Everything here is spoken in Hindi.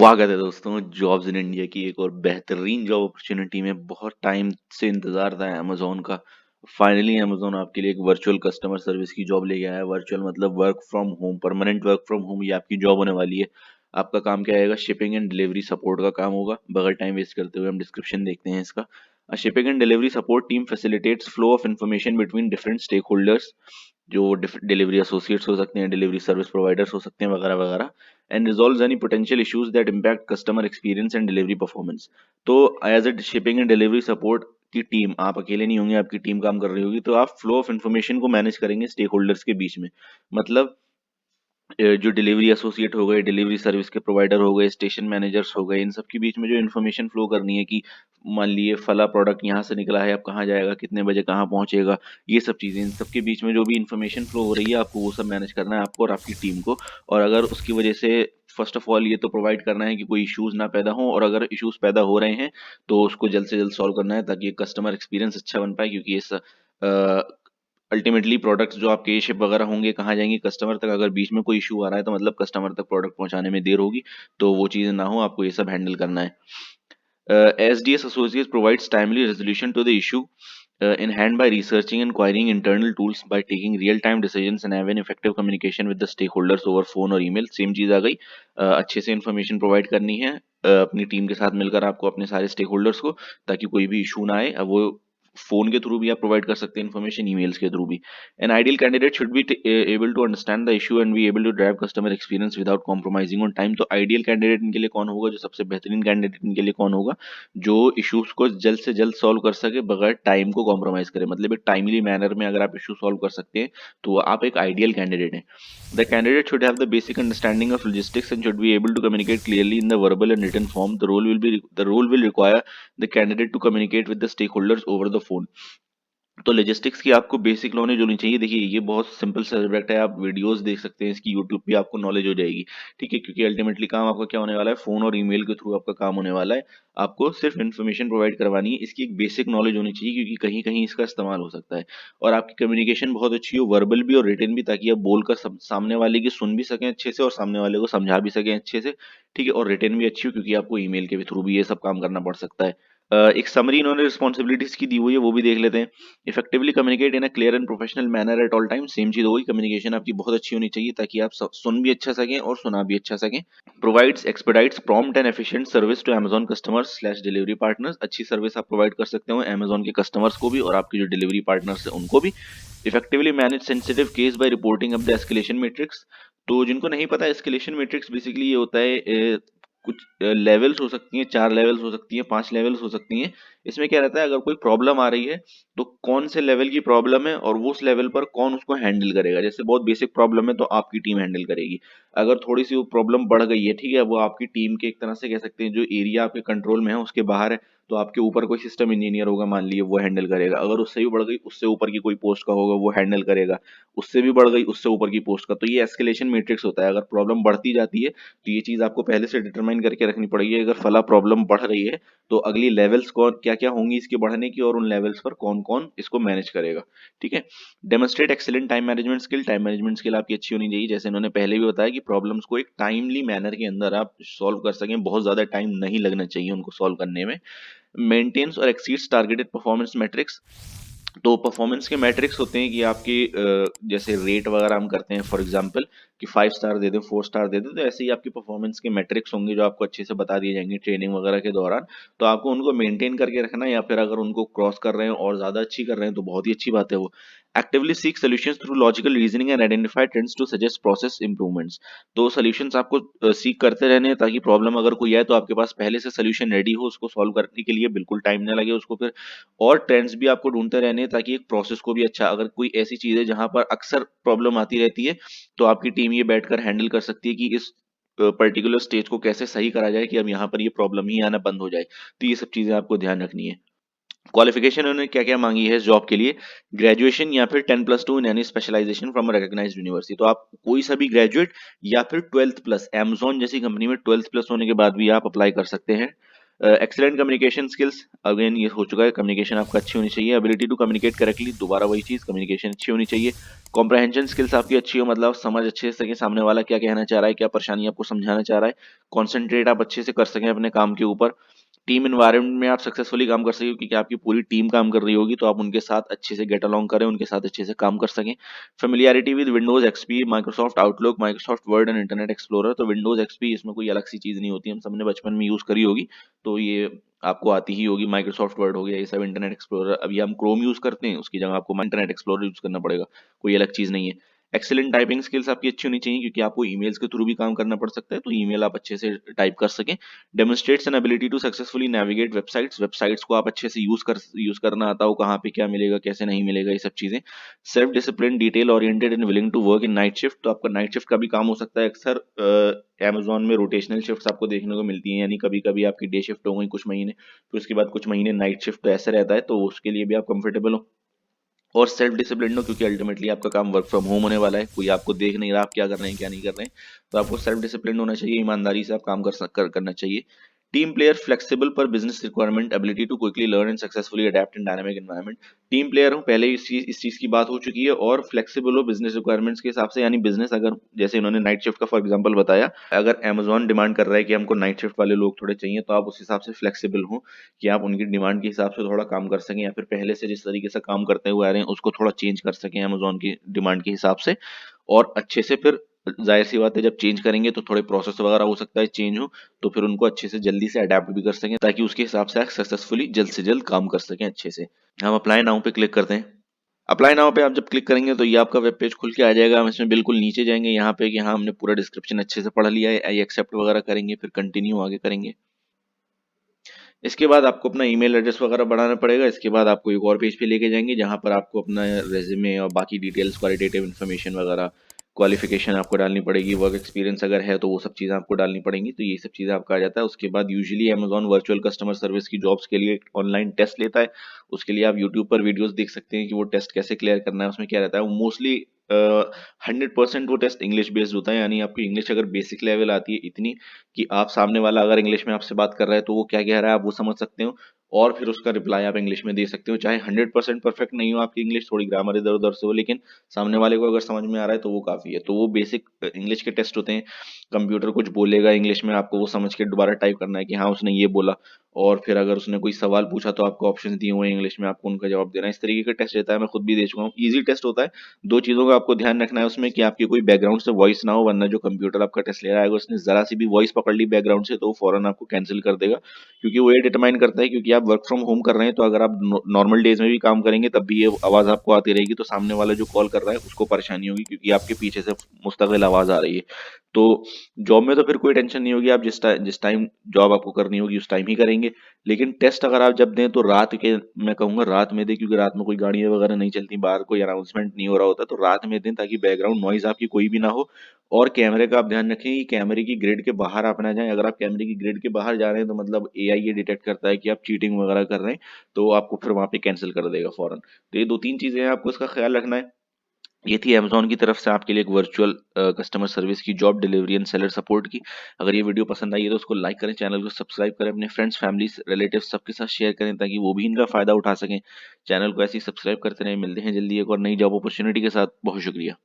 स्वागत है दोस्तों जॉब्स इन इंडिया की एक और बेहतरीन जॉब अपॉर्चुनिटी में। बहुत टाइम से इंतजार था अमेजोन का। फाइनली अमेजोन आपके लिए एक वर्चुअल कस्टमर सर्विस की जॉब लेके आया है। वर्चुअल मतलब work from home, permanent work from home, ये आपकी जॉब होने वाली है। आपका काम क्या आएगा? शिपिंग एंड डिलीवरी सपोर्ट का काम होगा। बगैर टाइम वेस्ट करते हुए हम डिस्क्रिप्शन देखते हैं इसका। Shipping and delivery support team facilitates flow of information between different stakeholders, जो डिलीवरी एसोसिएट्स हो सकते हैं, डिलीवरी सर्विस प्रोवाइडर्स हो सकते हैं, वगैरह वगैरह। And resolves any potential issues that impact customer experience and delivery performance. तो as a shipping and delivery support की टीम, आप अकेले नहीं होंगे, आपकी टीम काम कर रही होगी। तो आप फ्लो ऑफ इन्फॉर्मेशन को मैनेज करेंगे स्टेक होल्डर्स के बीच में। मतलब जो डिलीवरी एसोसिएट हो गए, डिलीवरी सर्विस के प्रोवाइडर हो गए, स्टेशन मैनेजर्स हो गए, इन सब के बीच में जो इन्फॉर्मेशन फ्लो करनी है कि मान लिए फला प्रोडक्ट यहाँ से निकला है, अब कहाँ जाएगा, कितने बजे कहाँ पहुंचेगा, ये सब चीज़ें, इन सब के बीच में जो भी इन्फॉर्मेशन फ्लो हो रही है, आपको वो सब मैनेज करना है, आपको और आपकी टीम को। और अगर उसकी वजह से फर्स्ट ऑफ ऑल ये तो प्रोवाइड करना है कि कोई इश्यूज ना पैदा हो, और अगर इश्यूज पैदा हो रहे हैं तो उसको जल्द से जल्द सॉल्व करना है, ताकि कस्टमर एक्सपीरियंस अच्छा बन पाए। क्योंकि इस अल्टीमेटली प्रोडक्ट्स जो आपके शिप वगैरह होंगे कहाँ जाएंगे? कस्टमर तक। अगर बीच में कोई इशू आ रहा है तो मतलब कस्टमर तक प्रोडक्ट पहुंचाने में देर होगी। तो वो चीज़ें ना हो, आपको ये सब हैंडल करना है। SDS Associates provides timely resolution to the issue in hand by researching and querying internal tools, by taking real-time decisions and having effective communication with the stakeholders over phone और email। सेम चीज़ आ गई। अच्छे से इंफॉर्मेशन प्रोवाइड करनी है अपनी टीम के साथ मिलकर आपको, अपने सारे स्टेक होल्डर्स को, ताकि कोई भी इशू ना आए। अब वो फोन के थ्रू भी आप प्रोवाइड कर सकते हैं इन्फॉर्मेशन, ईमेल्स के थ्रू भी। An ideal candidate should be able to understand the issue and be able to drive customer experience without compromising on time. तो आइडियल कैंडिडेट इनके लिए कौन होगा? जो सबसे बेहतरीन कैंडिडेट इनके लिए कौन होगा? जो इश्यूज को जल्द से जल्द सॉल्व कर सके बगैर टाइम को कॉम्प्रोमाइज करे। मतलब एक टाइमली मैनर में अगर आप इशू सॉल्व कर सकते हैं तो आप एक आइडियल कैंडिडेट हैं। The candidate should have the basic understanding of logistics and should be able to communicate clearly in the verbal and written form. The role will require the candidate to communicate with the stakeholders over the phone. तो लॉजिस्टिक्स की आपको बेसिक नॉलेज होनी चाहिए। देखिए ये बहुत सिंपल सब्जेक्ट है, आप वीडियोस देख सकते हैं इसकी, यूट्यूब पे आपको नॉलेज हो जाएगी। ठीक है, क्योंकि अल्टीमेटली काम आपका क्या होने वाला है? फोन और ईमेल के थ्रू आपका काम होने वाला है। आपको सिर्फ इन्फॉर्मेशन प्रोवाइड करवानी है। इसकी एक बेसिक नॉलेज होनी चाहिए, क्योंकि कहीं कहीं इसका इस्तेमाल हो सकता है। और आपकी कम्युनिकेशन बहुत अच्छी हो, वर्बल भी और रिटन भी, ताकि आप बोलकर सामने वाले की सुन भी सकें अच्छे से और सामने वाले को समझा भी सकें अच्छे से। ठीक है, और रिटन भी अच्छी हो, क्योंकि आपको ईमेल के थ्रू भी ये सब काम करना पड़ सकता है। एक समरी इन्होंने रिस्पॉन्सिबिलिटीज की दी हुई है, वो भी देख लेते हैं। Effectively communicate in a clear and professional manner at all time. Same चीज होगी, कम्युनिकेशन आपकी बहुत अच्छी होनी चाहिए, ताकि आप सुन भी अच्छा सकें और सुना भी अच्छा सकें। Provides expedites prompt and efficient service to Amazon customers slash delivery partners. अच्छी सर्विस आप प्रोवाइड कर सकते हो अमेजॉन के कस्टमर्स को भी, और आपके जो डिलीवरी पार्टनर्स हैं उनको भी। Effectively manage sensitive case by reporting up the escalation matrix. तो जिनको नहीं पता, एस्केलेशन मैट्रिक्स बेसिकली ये होता है, कुछ लेवल्स हो सकती हैं, 4 लेवल्स हो सकती हैं, 5 लेवल्स हो सकती हैं। इसमें क्या रहता है, अगर कोई प्रॉब्लम आ रही है तो कौन से लेवल की प्रॉब्लम है और वो उस लेवल पर कौन उसको हैंडल करेगा। जैसे बहुत बेसिक प्रॉब्लम है तो आपकी टीम हैंडल करेगी। अगर थोड़ी सी वो प्रॉब्लम बढ़ गई है, ठीक है, वो आपकी टीम के एक तरह से कह सकते हैं जो एरिया आपके कंट्रोल में है उसके बाहर है, तो आपके ऊपर कोई सिस्टम इंजीनियर होगा मान लीजिए, वो हैंडल करेगा। अगर उससे भी बढ़ गई, उससे ऊपर की कोई पोस्ट का होगा, वो हैंडल करेगा। उससे भी बढ़ गई, उससे ऊपर की पोस्ट का। तो ये एस्केलेशन मैट्रिक्स होता है। अगर प्रॉब्लम बढ़ती जाती है तो ये चीज आपको पहले से डिटरमाइन करके रखनी पड़ेगी। अगर फला प्रॉब्लम बढ़ रही है तो अगली लेवल्स कौन क्या क्या होंगी इसके बढ़ने की, और उन लेवल्स पर कौन कौन इसको मैनेज करेगा। ठीक है। Demonstrate excellent time management skill. Time management skill आपकी अच्छी होनी चाहिए। जैसे इन्होंने पहले भी बताया कि प्रॉब्लम्स को एक टाइमली मैनर के अंदर आप सॉल्व कर सकें, बहुत ज्यादा टाइम नहीं लगना चाहिए उनको सॉल्व करने में। मेंटेन्स और एक्सीड्स टारगेटेड परफॉर्मेंस मैट्रिक्स। तो परफॉर्मेंस के मैट्रिक्स होते हैं कि आपकी जैसे रेट वगैरह हम करते हैं फॉर एग्जांपल, कि 5 स्टार दे दो, 4 स्टार दे दो, तो ऐसे ही आपके परफॉर्मेंस के मैट्रिक्स होंगे जो आपको अच्छे से बता दिए जाएंगे ट्रेनिंग वगैरह के दौरान। तो आपको उनको मेंटेन करके रखना है, या फिर अगर उनको क्रॉस कर रहे हैं और ज्यादा अच्छी कर रहे हैं तो बहुत ही अच्छी बात है वो। Actively seek solutions through logical reasoning and identify trends to suggest process improvements. तो सॉल्यूशंस आपको सीख करते रहने हैं, ताकि प्रॉब्लम अगर कोई आए तो आपके पास पहले से सॉल्यूशन रेडी हो, उसको सॉल्व करने के लिए बिल्कुल टाइम ना लगे उसको फिर। और ट्रेंड्स भी आपको ढूंढते रहने हैं, ताकि एक प्रोसेस को भी अच्छा, अगर कोई ऐसी चीज है जहां पर अक्सर प्रॉब्लम आती रहती है, तो आपकी टीम ये बैठकर हैंडल कर सकती है कि इस पर्टिकुलर स्टेज को कैसे सही करा जाए कि अब यहाँ पर ये प्रॉब्लम ही आना बंद हो जाए। तो ये सब चीजें आपको ध्यान रखनी है। क्वालिफिकेशन उन्होंने क्या क्या मांगी है इस जॉब के लिए? ग्रेजुएशन या फिर 10+2 in any specialisation from recognised university. तो आप कोई सा भी ग्रेजुएट या फिर 12+, Amazon जैसी कंपनी में 12+ होने के बाद भी आप अप्लाई कर सकते हैं। एक्सीलेंट कम्युनिकेशन स्किल्स, अगेन ये हो चुका है, कम्युनिकेशन आपका अच्छी होनी चाहिए। एबिलिटी टू कम्युनिकेट करेक्टली, दोबारा वही चीज, कम्युनिकेशन अच्छी होनी चाहिए। कॉम्प्रहेंशन स्किल्स आपकी अच्छी हो, मतलब आप समझ अच्छे से सके सामने वाला क्या कहना चाह रहा है, क्या परेशानी आपको समझाना चाह रहा है। कॉन्सेंट्रेट आप अच्छे से कर सकें अपने काम के ऊपर। टीम इन्वायरमेंट में आप सक्सेसफुली काम कर सके, क्योंकि आपकी पूरी टीम काम कर रही होगी, तो आप उनके साथ अच्छे से गेट अलोंग करें, उनके साथ अच्छे से काम कर सकें। Familiarity with Windows XP, Microsoft outlook, Microsoft word and internet explorer. तो विंडोज एक्सपी इसमें कोई अलग सी चीज नहीं होती, हम सबने बचपन में यूज करी होगी, तो ये आपको आती ही होगी। माइक्रोसॉफ्ट वर्ड हो गया ये सब, इंटरनेट एक्सप्लोरर, अभी हम क्रोम यूज करते हैं, उसकी जगह आपको इंटरनेट एक्सप्लोरर यूज करना पड़ेगा, कोई अलग चीज नहीं है। एक्सेलेंट टाइपिंग स्किल्स आपकी अच्छी होनी चाहिए, क्योंकि आपको ईमेल्स के थ्रू भी काम करना पड़ सकता है, तो ईमेल आप अच्छे से टाइप कर सकें। Demonstrates an ability to successfully navigate websites, websites को आप अच्छे से यूज करना आता हो, कहाँ पे क्या मिलेगा कैसे नहीं मिलेगा, ये सब चीजें। Self discipline, detail oriented and willing to work in night shift, तो आपका नाइट शिफ्ट का भी काम हो सकता है। अक्सर Amazon में रोटेशनल शिफ्ट्स आपको देखने को मिलती हैं, यानी कभी कभी आपकी डे शिफ्ट हो गई कुछ महीने, फिर उसके बाद कुछ महीने नाइट शिफ्ट, तो ऐसे रहता है, तो उसके लिए भी आप कंफर्टेबल हो। और सेल्फ डिसिप्लिन हो, क्योंकि अल्टीमेटली आपका काम वर्क फ्रॉम होम होने वाला है, कोई आपको देख नहीं रहा आप क्या कर रहे हैं क्या नहीं कर रहे हैं, तो आपको सेल्फ डिसिप्लिन होना चाहिए, ईमानदारी से आप काम करना चाहिए। Team player, flexible per business requirement, ability to quickly learn and successfully adapt in dynamic environment. Team player हूँ, पहले इस चीज की बात हो चुकी है, और फ्लेक्सिबल हो बिजनेस रिक्वायरमेंट्स के हिसाब से, यानी बिजनेस अगर, जैसे इन्होंने नाइट शिफ्ट का फॉर एग्जांपल बताया, अगर Amazon डिमांड कर रहा है कि हमको नाइट शिफ्ट वाले लोग थोड़े चाहिए, तो आप उस हिसाब से फ्लेक्सिबल हो कि आप उनकी डिमांड के हिसाब से थोड़ा काम कर सकें, या फिर पहले से जिस तरीके से काम करते हुए आ रहे हैं उसको थोड़ा चेंज कर सकें Amazon की डिमांड के हिसाब से। और अच्छे से फिर, जाहिर सी बात है, जब चेंज करेंगे तो थोड़े प्रोसेस वगैरह हो सकता है चेंज हो, तो फिर उनको अच्छे से जल्दी से अडेप्ट भी कर सकें, ताकि उसके हिसाब से आप सक्सेसफुली जल्द से जल्द काम कर सकें अच्छे से। हम अप्लाई नाउ पे क्लिक करते हैं। अप्लाई नाउ पे आप जब क्लिक करेंगे तो ये आपका वेब पेज खुल के आ जाएगा। हम इसमें बिल्कुल नीचे जाएंगे, यहाँ पे कि हाँ हमने पूरा डिस्क्रिप्शन अच्छे से पढ़ लिया है, आई एक्सेप्ट वगैरह करेंगे, फिर कंटिन्यू आगे करेंगे। इसके बाद आपको अपना ईमेल एड्रेस वगैरह बढ़ाना पड़ेगा। इसके बाद आपको एक और पेज पे लेके जाएंगे, जहां पर आपको अपना रेज्यूमे और बाकी डिटेल्स, क्वालिटेटिव इन्फॉर्मेशन वगैरह, क्वालिफिकेशन आपको डालनी पड़ेगी, वर्क एक्सपीरियंस अगर है तो वो सब चीज़ें आपको डालनी पड़ेंगी, तो ये सब चीज़ें आपका आ जाता है। उसके बाद usually Amazon virtual customer service की जॉब्स के लिए ऑनलाइन टेस्ट लेता है। उसके लिए आप यूट्यूब पर वीडियोस देख सकते हैं कि वो टेस्ट कैसे क्लियर करना है, उसमें क्या रहता है। वो मोस्टली 100% वो टेस्ट इंग्लिश बेस्ड होता है, यानी आपकी इंग्लिश अगर बेसिक लेवल आती है इतनी कि आप सामने वाला अगर इंग्लिश में आपसे बात कर रहा है तो वो क्या कह रहा है आप वो समझ सकते हो, और फिर उसका रिप्लाई आप इंग्लिश में दे सकते हो। चाहे 100% परफेक्ट नहीं हो आपकी इंग्लिश, थोड़ी ग्रामर इधर उधर से हो, लेकिन सामने वाले को अगर समझ में आ रहा है तो वो काफी है। तो वो बेसिक इंग्लिश के टेस्ट होते हैं। कंप्यूटर कुछ बोलेगा इंग्लिश में, आपको वो समझ के दोबारा टाइप करना है कि हाँ उसने ये बोला, और फिर अगर उसने कोई सवाल पूछा तो आपको ऑप्शन दिए हुए हैं इंग्लिश में, आपको उनका जवाब देना है। इस तरीके का टेस्ट रहता है, मैं खुद भी दे चुका हूँ, इजी टेस्ट होता है। दो चीजों का आपको ध्यान रखना है उसमें, कि आपकी कोई बैकग्राउंड से वॉइस ना हो, वरना जो कंप्यूटर आपका टेस्ट ले रहा है अगर उसने जरा सी भी वॉइस पकड़ ली बैकग्राउंड से, तो वो फौरन आपको कैंसिल कर देगा। क्योंकि वो ये डिटरमाइन करता है, क्योंकि आप वर्क फ्रॉम होम कर रहे हैं, तो अगर आप नॉर्मल डेज में भी काम करेंगे तब भी ये आवाज आपको आती रहेगी, तो सामने वाला जो कॉल कर रहा है उसको परेशानी होगी, क्योंकि आपके पीछे से मुस्तकिल आवाज आ रही है। तो जॉब में तो फिर कोई टेंशन नहीं होगी, आप जिस टाइम जॉब आपको करनी होगी उस टाइम ही करेंगे। लेकिन टेस्ट अगर आप जब दें तो रात के, मैं कहूंगा रात में दें, क्योंकि रात में कोई गाड़ियां वगैरह नहीं चलती, बाहर कोई अनाउंसमेंट नहीं हो रहा होता, तो रात में दें ताकि बैकग्राउंड नॉइज आपकी कोई भी ना हो। और कैमरे का आप ध्यान रखें कि कैमरे की ग्रिड के बाहर आप ना जाएं। अगर आप कैमरे की ग्रिड के बाहर जा रहे हैं तो मतलब एआई ये डिटेक्ट करता है कि आप चीटिंग वगैरह कर रहे हैं, तो आपको फिर वहां पे कैंसिल कर देगा फौरन। तो ये दो तीन चीजें हैं, आपको इसका ख्याल रखना है। ये थी अमेज़न की तरफ से आपके लिए एक वर्चुअल कस्टमर सर्विस की job, delivery and seller support की। अगर ये वीडियो पसंद आई है तो उसको लाइक करें, चैनल को सब्सक्राइब करें, अपने फ्रेंड्स, फैमिलीज, रिलेटिव्स सबके साथ शेयर करें, ताकि वो भी इनका फायदा उठा सकें। चैनल को ऐसे ही सब्सक्राइब करते रहें। मिलते हैं जल्दी एक और नई जॉब अपॉर्चुनिटी के साथ। बहुत शुक्रिया।